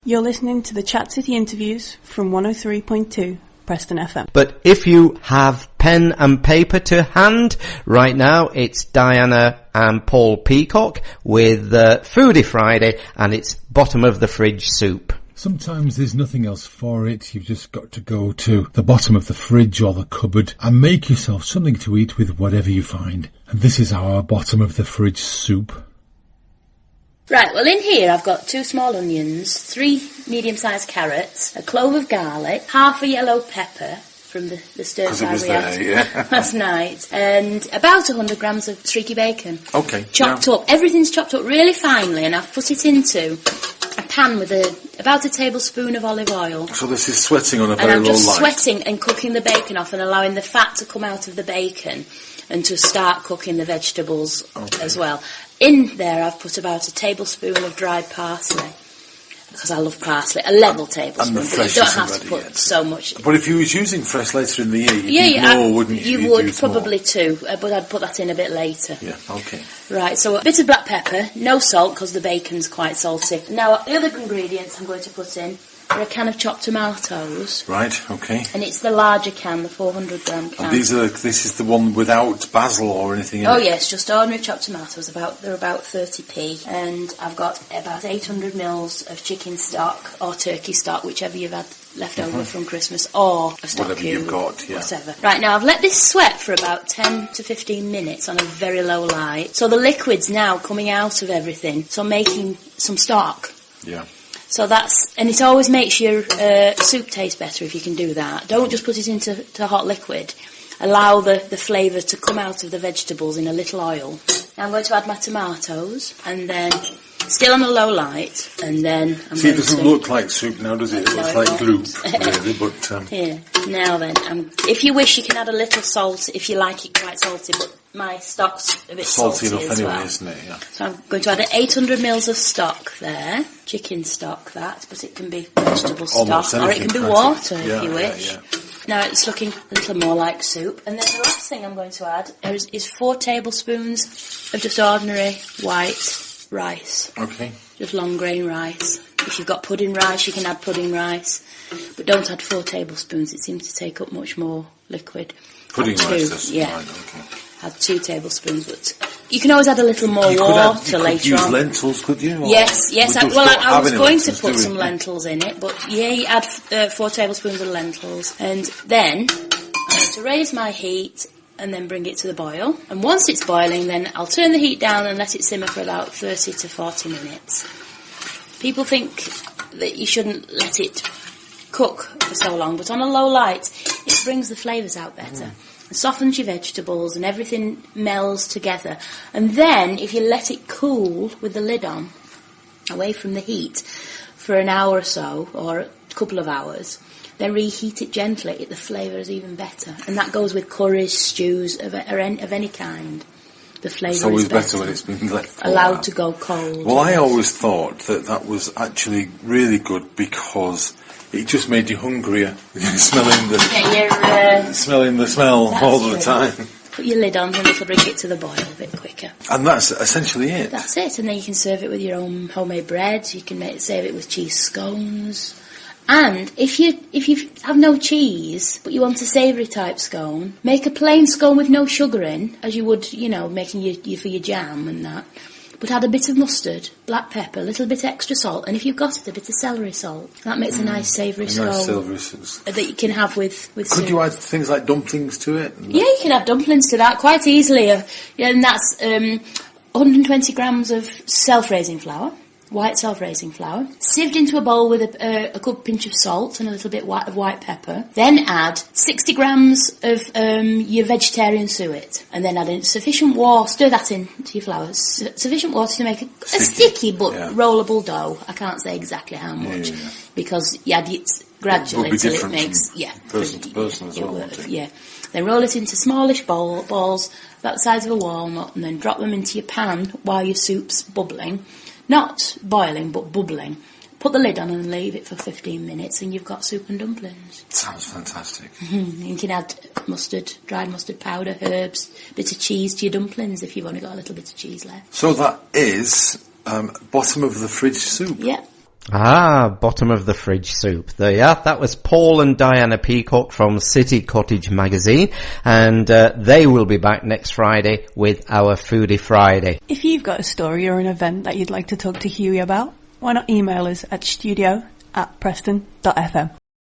You're listening to the Chat City interviews from 103.2 Preston FM. But if you have pen and paper to hand, right now it's Diana and Paul Peacock with Foodie Friday, and it's bottom of the fridge soup. Sometimes there's nothing else for it. You've just got to go to the bottom of the fridge or the cupboard and make yourself something to eat with whatever you find. And this is our bottom of the fridge soup. Right, well in here I've got 2 small onions, 3 medium-sized carrots, a clove of garlic, half a yellow pepper from the stir-fry we had last night, and about 100 grams of streaky bacon. Okay. Chopped up. Everything's chopped up really finely, and I've put it into a pan with about a tablespoon of olive oil. So this is sweating on a very low light. And I'm just sweating and cooking the bacon off and allowing the fat to come out of the bacon and to start cooking the vegetables as well. In there I've put about a tablespoon of dried parsley, because I love parsley, a level tablespoon, but you don't have to put so much. But if you was using fresh later in the year, you'd do more, wouldn't you? You would probably too, but I'd put that in a bit later. Yeah, okay. Right, so a bit of black pepper, no salt because the bacon's quite salty. Now the other ingredients I'm going to put in are a can of chopped tomatoes. Right, okay. And it's the larger can, the 400 gram can. And this is the one without basil or anything in it? Oh yes, just ordinary chopped tomatoes. They're about 30p. And I've got about 800 mils of chicken stock or turkey stock, whichever you've had left over from Christmas, or a stock whatever cube, you've got, yeah. whatever. Right, now I've let this sweat for about 10 to 15 minutes on a very low light. So the liquid's now coming out of everything, so making some stock. Yeah. So and it always makes your soup taste better if you can do that. Don't just put it into hot liquid. Allow the flavour to come out of the vegetables in a little oil. Now I'm going to add my tomatoes, and then still on a low light, and then I'm See, it doesn't look like soup now, does it? It looks like gloop, really, but... Yeah, now then, if you wish, you can add a little salt if you like it quite salty, but my stock's a bit salty enough as anyway, well. Isn't it? Yeah. So I'm going to add 800 mils of stock there, chicken stock that, but it can be vegetable stock, or it can be water if you wish. Yeah. Now it's looking a little more like soup. And then the last thing I'm going to add is 4 tablespoons of just ordinary white rice. Okay. Just long grain rice. If you've got pudding rice, you can add pudding rice. But don't add 4 tablespoons. It seems to take up much more liquid. Pudding rice, yeah. Right, okay. Add 2 tablespoons, but you can always add a little more water later on. You could use lentils, could you? Yes. I was going to put some lentils in it, but yeah, you add 4 tablespoons of lentils, and then I'm going to raise my heat and then bring it to the boil. And once it's boiling, then I'll turn the heat down and let it simmer for about 30 to 40 minutes. People think that you shouldn't let it cook for so long, but on a low light, it brings the flavours out better. It softens your vegetables and everything melds together. And then, if you let it cool with the lid on, away from the heat, for an hour or so, or a couple of hours, then reheat it gently, the flavour is even better. And that goes with curries, stews, of any kind. The flavour is always better when it's been left allowed to go cold. Well, I always thought that was actually really good because it just made you hungrier. smelling the smell all the time. Put your lid on and it'll bring it to the boil a bit quicker. And that's essentially it. That's it, and then you can serve it with your own homemade bread. You can serve it with cheese scones. And if you have no cheese, but you want a savoury type scone, make a plain scone with no sugar in, as you would, making for your jam and that. But add a bit of mustard, black pepper, a little bit extra salt, and if you've got it, a bit of celery salt. That makes a nice savoury scone. Nice savoury sauce. That you can have with Could soup. you add things like dumplings to it? Yeah, you can add dumplings to that quite easily. And that's 120 grams of self-raising flour. White self-raising flour, sieved into a bowl with a good pinch of salt and a little bit of white pepper. Then add 60 grams of your vegetarian suet, and then add in sufficient water. Stir that into your flour. Sufficient water to make a sticky but rollable dough. I can't say exactly how much because you add it gradually until it makes person to person as well. Yeah. Then roll it into smallish balls about the size of a walnut, and then drop them into your pan while your soup's bubbling. Not boiling, but bubbling. Put the lid on and leave it for 15 minutes and you've got soup and dumplings. Sounds fantastic. You can add mustard, dried mustard powder, herbs, bit of cheese to your dumplings if you've only got a little bit of cheese left. So that is bottom of the fridge soup. Yeah. Bottom of the fridge soup. There you are. That was Paul and Diana Peacock from City Cottage magazine, and they will be back next Friday with our Foodie Friday. If you've got a story or an event that you'd like to talk to Hughie about, why not email us at studio@preston.fm.